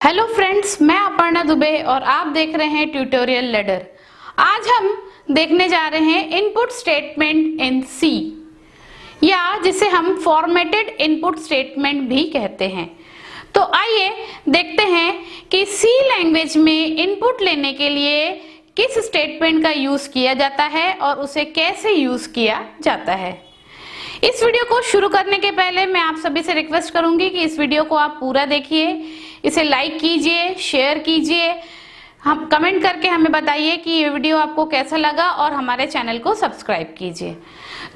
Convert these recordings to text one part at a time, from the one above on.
Hello friends, मैं अपर्णा दुबे और आप देख रहे हैं ट्यूटोरियल लैडर। आज हम देखने जा रहे हैं इनपुट स्टेटमेंट इन सी, या जिसे हम फॉर्मेटेड इनपुट स्टेटमेंट भी कहते हैं। तो आइए देखते हैं कि सी लैंग्वेज में इनपुट लेने के लिए किस स्टेटमेंट का यूज किया जाता है और उसे कैसे यूज किया जाता है। इस वीडियो को शुरू करने के पहले मैं आप सभी से रिक्वेस्ट करूंगी कि इस वीडियो को आप पूरा देखिए, इसे लाइक कीजिए, शेयर कीजिए, हम कमेंट करके हमें बताइए कि ये वीडियो आपको कैसा लगा और हमारे चैनल को सब्सक्राइब कीजिए।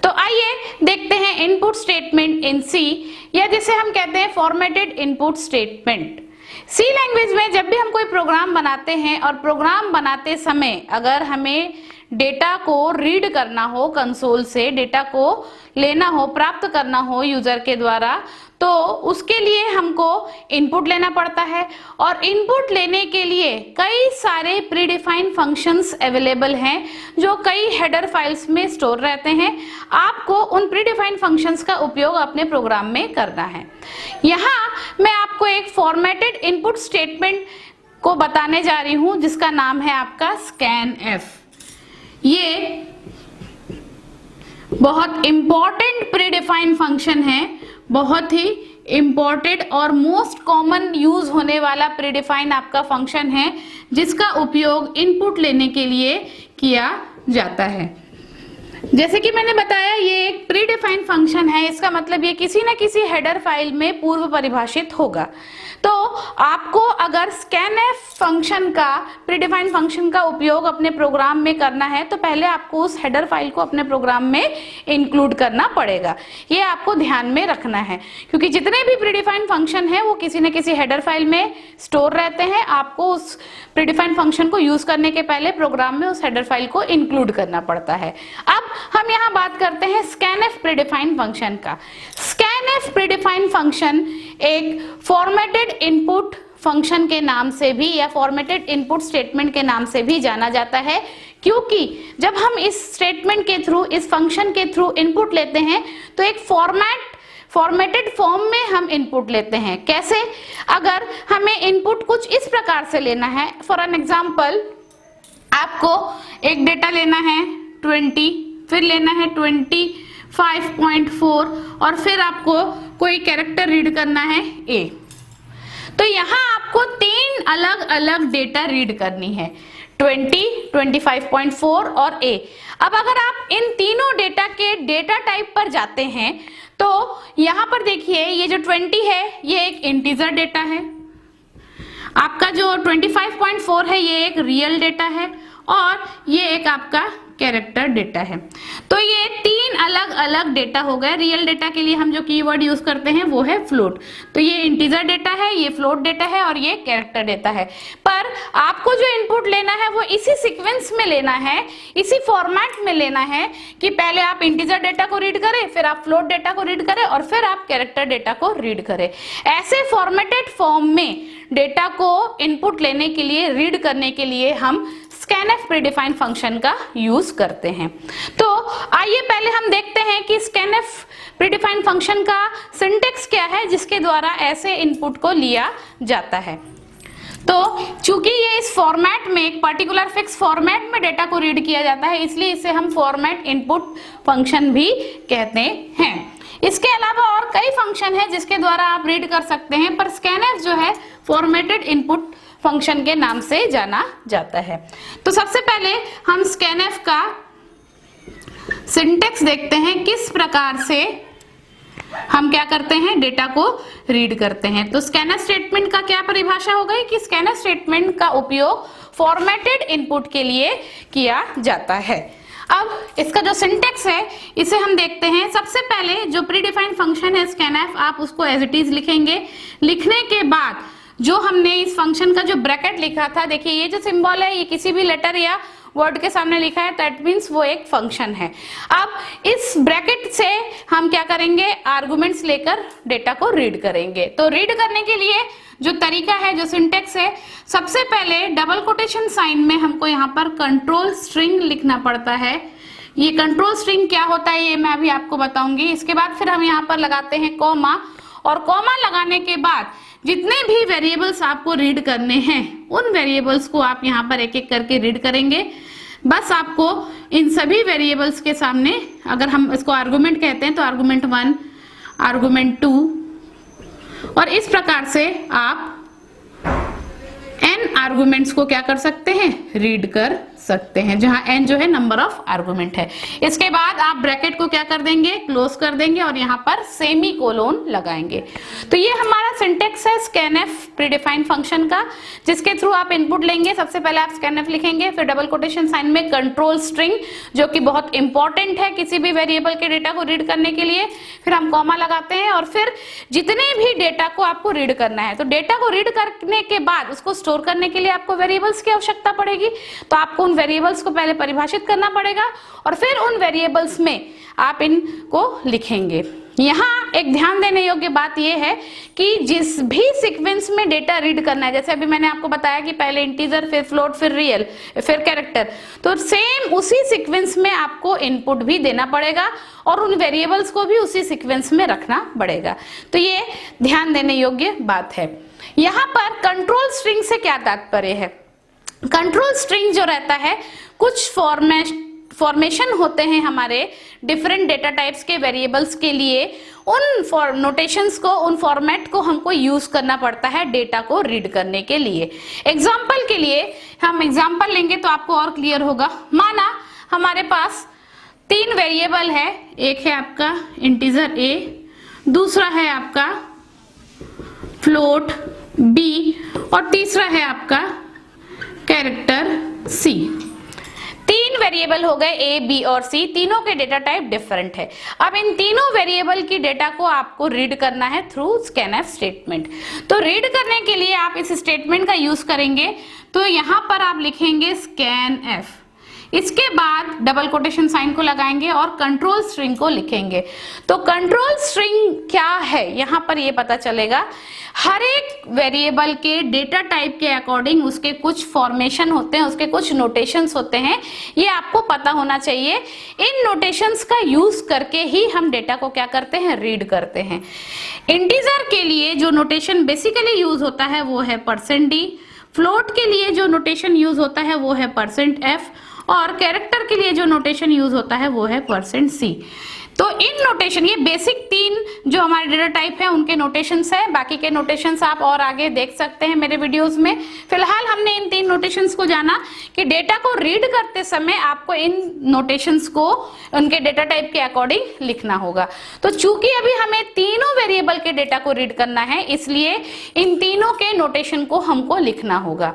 तो आइए देखते हैं इनपुट स्टेटमेंट इन सी, या जिसे हम कहते हैं फॉर्मेटेड इनपुट स्टेटमेंट। सी लैंग्वेज में जब भी हम कोई प्रोग्राम बनाते हैं और प्रोग्राम बनाते समय अगर हमें डेटा को रीड करना हो, कंसोल से डेटा को लेना हो, प्राप्त करना हो यूजर के द्वारा, तो उसके लिए हमको इनपुट लेना पड़ता है। और इनपुट लेने के लिए कई सारे प्रीडिफाइंड फंक्शंस अवेलेबल हैं जो कई हेडर फाइल्स में स्टोर रहते हैं। आपको उन प्रीडिफाइंड फंक्शंस का उपयोग अपने प्रोग्राम में करना है। यहाँ मैं आपको एक फॉर्मेटेड इनपुट स्टेटमेंट को बताने जा रही हूँ जिसका नाम है आपका स्कैनएफ। ये बहुत इंपॉर्टेंट प्रीडिफाइंड फंक्शन है, बहुत ही इंपॉर्टेंट और मोस्ट कॉमन यूज होने वाला प्रीडिफाइन आपका फंक्शन है जिसका उपयोग इनपुट लेने के लिए किया जाता है। जैसे कि मैंने बताया, ये एक प्रीडिफाइंड फंक्शन है, इसका मतलब ये किसी न किसी हेडर फाइल में पूर्व परिभाषित होगा। तो आपको अगर स्कैनएफ फंक्शन का, प्रीडिफाइंड फंक्शन का उपयोग अपने प्रोग्राम में करना है तो पहले आपको उस हेडर फाइल को अपने प्रोग्राम में इंक्लूड करना पड़ेगा। ये आपको ध्यान में रखना है क्योंकि जितने भी प्रीडिफाइंड फंक्शन है वो किसी न किसी हेडर फाइल में स्टोर रहते हैं। आपको उस प्रीडिफाइंड फंक्शन को यूज करने के पहले प्रोग्राम में उस हेडर फाइल को इंक्लूड करना पड़ता है। अब हम यहाँ बात करते हैं स्कैनएफ प्रीडिफाइंड फंक्शन का। स्कैनएफ प्रीडिफाइंड फंक्शन एक फॉर्मेटेड इनपुट फंक्शन के नाम से भी या फॉर्मेटेड इनपुट स्टेटमेंट के नाम से भी जाना जाता है, क्योंकि जब हम इस स्टेटमेंट के थ्रू, इस फंक्शन के थ्रू इनपुट लेते हैं तो एक फॉर्मेटेड फॉर्म में हम इनपुट लेते हैं। कैसे? अगर हमें इनपुट कुछ इस प्रकार से लेना है, फॉर एन एग्जाम्पल आपको एक डेटा लेना है 20, फिर लेना है 25.4 और फिर आपको कोई कैरेक्टर रीड करना है ए। तो यहाँ आपको 3 अलग अलग डेटा रीड करनी है, 20, 25.4 और ए। अब अगर आप इन तीनों डेटा के डेटा टाइप पर जाते हैं तो यहाँ पर देखिए, ये जो 20 है ये एक इंटीजर डेटा है, आपका जो 25.4 है ये एक रियल डेटा है और ये एक आपका कैरेक्टर डेटा है। तो ये 3 अलग अलग डेटा हो गए। रियल डेटा के लिए हम जो कीवर्ड यूज करते हैं वो है फ्लोट। तो ये इंटीजर डेटा है, ये फ्लोट डेटा है और ये कैरेक्टर डेटा है। पर आपको जो इनपुट लेना है वो इसी सीक्वेंस में लेना है, इसी फॉर्मेट में लेना है कि पहले आप इंटीजर डेटा को रीड करें, फिर आप फ्लोट डेटा को रीड करें और फिर आप कैरेक्टर डेटा को रीड करें। ऐसे फॉर्मेटेड फॉर्म में डेटा को इनपुट लेने के लिए, रीड करने के लिए हम स्कैनएफ प्रीडिफाइंड फंक्शन का यूज करते हैं। तो आइए पहले हम देखते हैं कि स्कैनएफ प्रीडिफाइंड फंक्शन का सिंटेक्स क्या है जिसके द्वारा ऐसे इनपुट को लिया जाता है। तो चूंकि ये इस फॉर्मेट में, एक पर्टिकुलर फिक्स फॉर्मेट में डेटा को रीड किया जाता है, इसलिए इसे हम फॉर्मेट इनपुट फंक्शन भी कहते हैं। इसके अलावा और कई फंक्शन है जिसके द्वारा आप रीड कर सकते हैं, पर स्कैनएफ जो है फॉर्मेटेड इनपुट फंक्शन के नाम से जाना जाता है। तो सबसे पहले हम स्कैनएफ का सिंटेक्स देखते हैं, किस प्रकार से हम क्या करते हैं, डेटा को रीड करते हैं। तो स्कैनएफ स्टेटमेंट का क्या परिभाषा हो गई कि स्कैनएफ स्टेटमेंट का उपयोग फॉर्मेटेड इनपुट के लिए किया जाता है। अब इसका जो सिंटेक्स है इसे हम देखते हैं। सबसे पहले जो प्रीडिफाइंड फंक्शन है स्कैनएफ, आप उसको एज इट इज लिखेंगे। लिखने के बाद जो हमने इस फंक्शन का जो ब्रैकेट लिखा था, देखिए ये जो सिंबल है ये किसी भी लेटर या वर्ड के सामने लिखा है, दैट मीन्स वो एक फंक्शन है। अब इस ब्रैकेट से हम क्या करेंगे, आर्गुमेंट्स लेकर डेटा को रीड करेंगे। तो रीड करने के लिए जो तरीका है, जो सिंटेक्स है, सबसे पहले डबल कोटेशन साइन में हमको यहाँ पर कंट्रोल स्ट्रिंग लिखना पड़ता है। ये कंट्रोल स्ट्रिंग क्या होता है ये मैं अभी आपको बताऊंगी। इसके बाद फिर हम यहाँ पर लगाते हैं कॉमा, और कॉमा लगाने के बाद जितने भी वेरिएबल्स आपको रीड करने हैं उन वेरिएबल्स को आप यहाँ पर एक एक करके रीड करेंगे। बस आपको इन सभी वेरिएबल्स के सामने, अगर हम इसको आर्गुमेंट कहते हैं तो आर्गुमेंट 1, आर्गुमेंट 2 और इस प्रकार से आप n आर्गुमेंट्स को क्या कर सकते हैं, रीड कर सकते हैं, जहां n जो है नंबर ऑफ आर्गुमेंट है। इसके बाद आप ब्रैकेट को क्या कर देंगे, क्लोज कर देंगे और यहाँ पर सेमी कोलोन लगाएंगे। तो ये हमारा सिंटेक्स है स्कैनएफ प्रीडिफाइंड फंक्शन का, जिसके थ्रू आप इनपुट लेंगे। सबसे पहले आप स्कैनएफ लिखेंगे, फिर डबल कोटेशन साइन में कंट्रोल स्ट्रिंग, जो कि बहुत इंपॉर्टेंट है किसी भी वेरिएबल के डेटा को रीड करने के लिए, फिर हम कॉमा लगाते हैं और फिर जितने भी डेटा को आपको रीड करना है, तो डेटा को रीड करने के बाद उसको स्टोर करने के लिए आपको वेरिएबल्स की आवश्यकता पड़ेगी। तो आपको वेरिएबल्स को पहले परिभाषित करना पड़ेगा और फिर उन वेरिएबल्स में आप इनको लिखेंगे। यहाँ एक ध्यान देने योग्य बात यह है कि जिस भी सीक्वेंस में डेटा रीड करना है, जैसे अभी मैंने आपको बताया कि पहले इंटीजर, फिर फ्लोट, फिर रियल, फिर कैरेक्टर, तो सेम उसी सीक्वेंस में आपको इनपुट भी देना पड़ेगा और उन वेरिएबल्स को भी उसी सीक्वेंस में रखना पड़ेगा। तो ये ध्यान देने योग्य बात है। यहाँ पर कंट्रोल स्ट्रिंग से क्या तात्पर्य है? कंट्रोल स्ट्रिंग जो रहता है, कुछ फॉर्मेशन होते हैं हमारे डिफरेंट डेटा टाइप्स के वेरिएबल्स के लिए, उन नोटेशंस को, उन फॉर्मेट को हमको यूज करना पड़ता है डेटा को रीड करने के लिए। एग्जांपल के लिए हम एग्जांपल लेंगे तो आपको और क्लियर होगा। माना हमारे पास 3 वेरिएबल है, एक है आपका इंटीजर a, दूसरा है आपका फ्लोट b और तीसरा है आपका कैरेक्टर c। 3 वेरिएबल हो गए a, b और c, तीनों के डेटा टाइप डिफरेंट है। अब इन तीनों वेरिएबल की डेटा को आपको रीड करना है थ्रू स्कैनएफ स्टेटमेंट। तो रीड करने के लिए आप इस स्टेटमेंट का यूज करेंगे। तो यहां पर आप लिखेंगे स्कैनएफ, इसके बाद डबल कोटेशन साइन को लगाएंगे और कंट्रोल स्ट्रिंग को लिखेंगे। तो कंट्रोल स्ट्रिंग क्या है, यहां पर ये पता चलेगा। हर एक वेरिएबल के डेटा टाइप के अकॉर्डिंग उसके कुछ फॉर्मेशन होते हैं, उसके कुछ नोटेशंस होते हैं, ये आपको पता होना चाहिए। इन नोटेशंस का यूज करके ही हम डेटा को क्या करते हैं, रीड करते हैं। इंटीजर के लिए जो नोटेशन बेसिकली यूज होता है वो है %d, फ्लोट के लिए जो नोटेशन यूज होता है वो है %f और कैरेक्टर के लिए जो नोटेशन यूज होता है वो है %c। तो इन नोटेशन, ये बेसिक 3 जो हमारे डेटा टाइप है उनके नोटेशंस है। बाकी के नोटेशंस आप और आगे देख सकते हैं मेरे वीडियोस में। फिलहाल हमने इन 3 नोटेशंस को जाना कि डेटा को रीड करते समय आपको इन नोटेशंस को उनके डेटा टाइप के अकॉर्डिंग लिखना होगा। तो चूंकि अभी हमें तीनों वेरिएबल के डेटा को रीड करना है, इसलिए इन तीनों के नोटेशन को हमको लिखना होगा।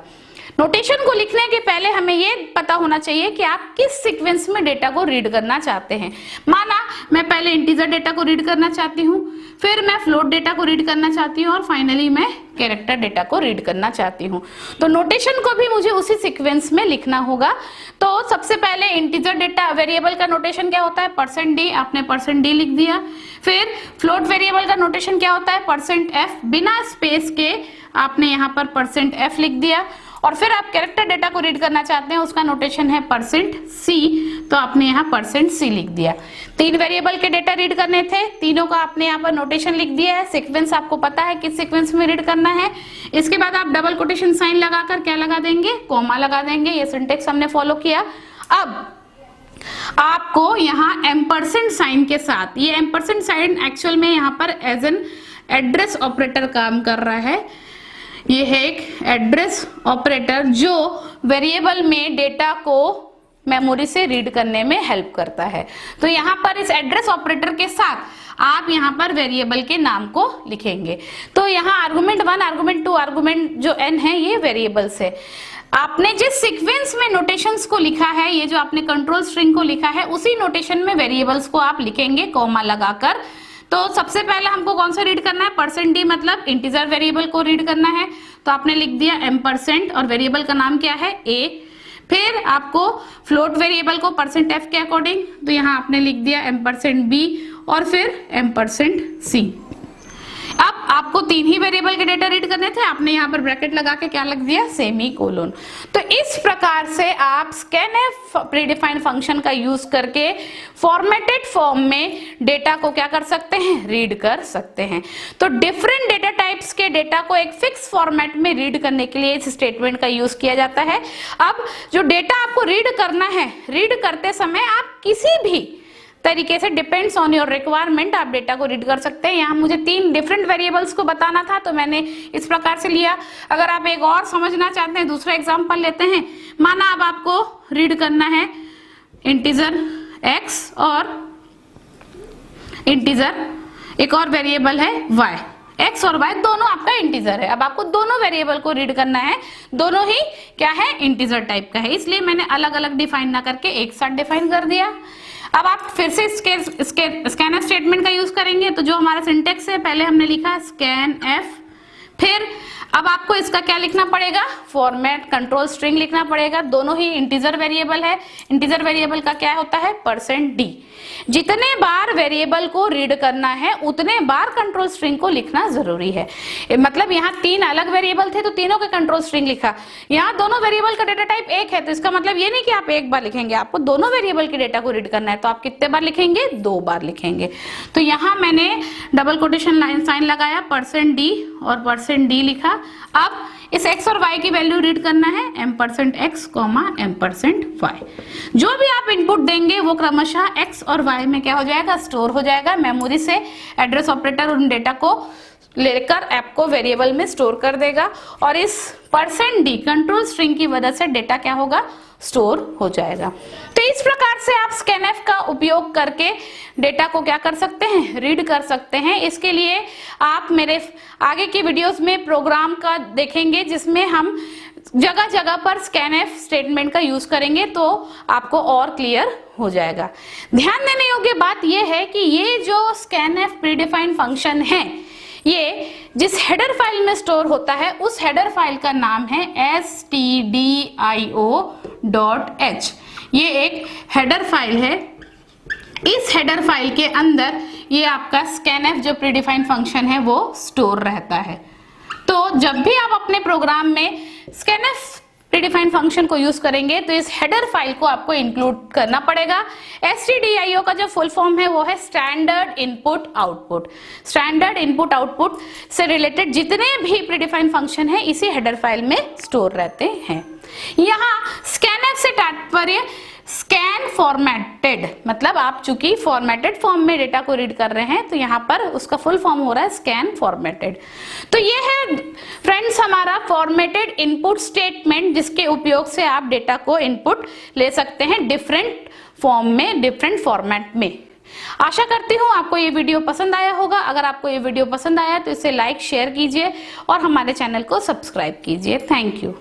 नोटेशन को लिखने के पहले हमें ये पता होना चाहिए कि आप किस सीक्वेंस में डेटा को रीड करना चाहते हैं। माना मैं पहले इंटीजर डेटा को रीड करना चाहती हूँ, फिर मैं फ्लोट डेटा को रीड करना चाहती हूँ और फाइनली मैं कैरेक्टर डेटा को रीड करना चाहती हूँ। तो नोटेशन को भी मुझे उसी सीक्वेंस में लिखना होगा। तो सबसे पहले इंटीजर डेटा वेरिएबल का नोटेशन क्या होता है, %d, आपने %d लिख दिया। फिर फ्लोट वेरिएबल का नोटेशन क्या होता है, %f, बिना स्पेस के आपने यहाँ पर %f लिख दिया। और फिर आप कैरेक्टर डेटा को रीड करना चाहते हैं, उसका नोटेशन है %c, तो आपने यहाँ %c लिख दिया। 3 वेरिएबल के डेटा रीड करने थे, तीनों का आपने यहाँ पर नोटेशन लिख दिया है। सीक्वेंस आपको पता है किस सीक्वेंस में रीड करना है। इसके बाद आप डबल कोटेशन साइन लगाकर क्या लगा देंगे, कॉमा लगा देंगे। ये सिंटेक्स हमने फॉलो किया। अब आपको यहाँ एम्परसेंड साइन के साथ, ये एम्परसेंड साइन एक्चुअल में यहाँ पर एज एन एड्रेस ऑपरेटर काम कर रहा है। ये है एक एड्रेस ऑपरेटर जो वेरिएबल में डेटा को मेमोरी से रीड करने में हेल्प करता है। तो यहाँ पर इस एड्रेस ऑपरेटर के साथ आप यहाँ पर वेरिएबल के नाम को लिखेंगे। तो यहाँ आर्गुमेंट 1, आर्गुमेंट 2, आर्गुमेंट जो n है, ये वेरिएबल्स है। आपने जिस सीक्वेंस में नोटेशंस को लिखा है, ये जो आपने कंट्रोल स्ट्रिंग को लिखा है, उसी नोटेशन में वेरिएबल्स को आप लिखेंगे कॉमा लगाकर। तो सबसे पहले हमको कौन सा रीड करना है, %d, मतलब इंटीजर वेरिएबल को रीड करना है। तो आपने लिख दिया एम्परसेंड और वेरिएबल का नाम क्या है, a। फिर आपको फ्लोट वेरिएबल को %f के अकॉर्डिंग, तो यहाँ आपने लिख दिया %b और फिर %c। अब आपको 3 ही वेरिएबल के डेटा रीड करने थे, आपने यहाँ पर ब्रैकेट लगा के क्या लग दिया, सेमी कोलोन। तो इस प्रकार से आप स्कैनफ प्रीडिफाइंड फंक्शन का यूज करके फॉर्मेटेड फॉर्म में डेटा को क्या कर सकते हैं, रीड कर सकते हैं। तो डिफरेंट डेटा टाइप्स के डेटा को एक फिक्स फॉर्मेट में रीड करने के लिए इस स्टेटमेंट का यूज किया जाता है। अब जो डेटा आपको रीड करना है, रीड करते समय आप किसी भी तरीके से डिपेंड्स ऑन योर रिक्वायरमेंट आप डेटा को रीड कर सकते हैं। यहाँ मुझे 3 डिफरेंट वेरिएबल्स को बताना था तो मैंने इस प्रकार से लिया। अगर आप एक और समझना चाहते हैं, दूसरा एग्जांपल लेते हैं। माना अब आपको रीड करना है इंटीजर x और इंटीजर एक और वेरिएबल है y, x और y दोनों आपका इंटीजर है। अब आपको दोनों वेरिएबल को रीड करना है, दोनों ही क्या है, इंटीजर टाइप का है, इसलिए मैंने अलग अलग डिफाइन ना करके एक साथ डिफाइन कर दिया। अब आप फिर से स्कैनफ स्टेटमेंट का यूज करेंगे। तो जो हमारा सिंटेक्स है, पहले हमने लिखा स्कैनफ, फिर अब आपको इसका क्या लिखना पड़ेगा, फॉर्मेट कंट्रोल स्ट्रिंग लिखना पड़ेगा। दोनों ही इंटीजर वेरिएबल है। इंटीजर वेरिएबल का क्या होता है, %d। जितने बार वेरिएबल को रीड करना है उतने बार कंट्रोल स्ट्रिंग को लिखना जरूरी है। मतलब यहाँ 3 अलग वेरिएबल थे तो तीनों के कंट्रोल स्ट्रिंग लिखा। यहाँ दोनों वेरिएबल का डेटा टाइप एक है तो इसका मतलब ये नहीं कि आप एक बार लिखेंगे, आपको दोनों वेरिएबल के डेटा को रीड करना है तो आप कितने बार लिखेंगे, 2 बार लिखेंगे। तो यहाँ मैंने डबल कोटेशन लाइन साइन लगाया, %d और %d लिखा। अब इस x और y की वैल्यू रीड करना है, m%x, m%y। जो भी आप इनपुट देंगे वो क्रमशः x और y में क्या हो जाएगा, स्टोर हो जाएगा। मेमोरी से एड्रेस ऑपरेटर उन डेटा को लेकर ऐप को वेरिएबल में स्टोर कर देगा और इस %d कंट्रोल स्ट्रिंग की वजह से डेटा क्या होगा, स्टोर हो जाएगा। तो इस प्रकार से आप स्कैनफ का उपयोग करके डेटा को क्या कर सकते हैं, रीड कर सकते हैं। इसके लिए आप मेरे आगे की वीडियोस में प्रोग्राम का देखेंगे जिसमें हम जगह जगह पर स्कैनफ स्टेटमेंट का यूज करेंगे तो आपको और क्लियर हो जाएगा। ध्यान देने योग्य बात यह है कि ये जो स्कैनफ प्रीडिफाइंड फंक्शन है, ये जिस हेडर फाइल में स्टोर होता है उस हेडर फाइल का नाम है stdio.h। ये एक हेडर फाइल है। इस हेडर फाइल के अंदर ये आपका स्कैनफ जो प्रीडिफाइंड फंक्शन है वो स्टोर रहता है। तो जब भी आप अपने प्रोग्राम में स्कैनफ प्रीडिफाइंड फंक्शन को यूज करेंगे तो इस हेडर फाइल को आपको इंक्लूड करना पड़ेगा। stdio का जो फुल फॉर्म है वो है standard input output. Standard input output से रिलेटेड जितने भी प्रीडिफाइंड फंक्शन है इसी हेडर फाइल में स्टोर रहते हैं। यहाँ स्कैनफ से तात्पर्य स्कैन फॉर्मेटेड, मतलब आप चूंकि फॉर्मेटेड फॉर्म में डेटा को रीड कर रहे हैं तो यहाँ पर उसका फुल फॉर्म हो रहा है स्कैन फॉर्मेटेड। तो ये है फ्रेंड्स हमारा फॉर्मेटेड इनपुट स्टेटमेंट जिसके उपयोग से आप डेटा को इनपुट ले सकते हैं डिफरेंट फॉर्म में, डिफरेंट फॉर्मेट में। आशा करती हूँ आपको ये वीडियो पसंद आया होगा। अगर आपको ये वीडियो पसंद आया तो इसे लाइक शेयर कीजिए और हमारे चैनल को सब्सक्राइब कीजिए। Thank you.